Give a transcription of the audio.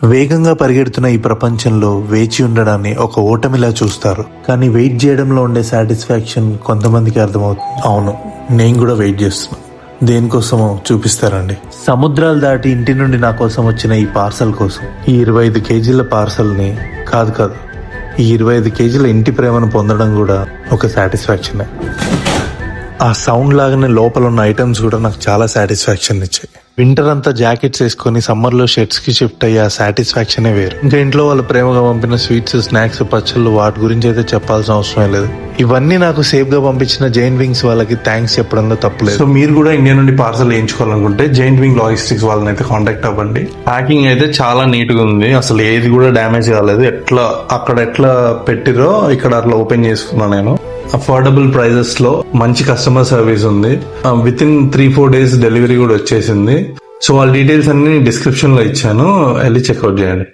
వేగంగా పరిగెడుతున్న ఈ ప్రపంచంలో వేచి ఉండడాన్ని ఒక ఓటమిలా చూస్తారు. కానీ వెయిట్ చేయడంలో ఉండే సాటిస్ఫాక్షన్ కొంతమందికి అర్థమవుతుంది. అవును, నేను కూడా వెయిట్ చేస్తున్నా. దేనికోసమో చూపిస్తారండి. సముద్రాలు దాటి ఇంటి నుండి నా కోసం వచ్చిన ఈ పార్సల్ కోసం, ఈ 25 కేజీల పార్సల్ని కాదు ఈ 25 కేజీల ఇంటి ప్రేమను పొందడం కూడా ఒక సాటిస్ఫాక్షనే. ఆ సౌండ్ లాగానే లోపల ఉన్న ఐటమ్స్ కూడా నాకు చాలా సాటిస్ఫాక్షన్ ఇచ్చాయి. వింటర్ అంతా జాకెట్స్ వేసుకొని సమ్మర్ లో షర్ట్స్ కి షిఫ్ట్ అయ్యే ఆ సాటిస్ఫాక్షనే వేరు. ఇంకా ఇంట్లో వాళ్ళు ప్రేమగా పంపిన స్వీట్స్, స్నాక్స్, పచ్చళ్ళు, వాటి గురించి అయితే చెప్పాల్సిన అవసరమే లేదు. ఇవన్నీ నాకు సేఫ్ గా పంపించిన జైంట్ వింగ్స్ వాళ్ళకి థ్యాంక్స్ చెప్పడంలో తప్పలేదు. సో మీరు కూడా ఇండియా నుండి పార్సల్ వేయించుకోవాలనుకుంటే జైంట్ వింగ్ లాజిస్టిక్స్ వాళ్ళని అయితే కాంటాక్ట్ అవ్వండి. ప్యాకింగ్ అయితే చాలా నీట్ గా ఉంది. అసలు ఏది కూడా డ్యామేజ్ కాలేదు. అక్కడ ఎట్లా పెట్టిరో ఇక్కడ అట్లా ఓపెన్ చేసుకున్నా నేను. అఫోర్డబుల్ ప్రైజెస్ లో మంచి కస్టమర్ సర్వీస్ ఉంది. విత్ ఇన్ 3-4 days డెలివరీ కూడా వచ్చేసింది. సో వాళ్ళ డీటెయిల్స్ అన్ని డిస్క్రిప్షన్ లో ఇచ్చాను, వెళ్ళి చెక్అవుట్ చేయండి.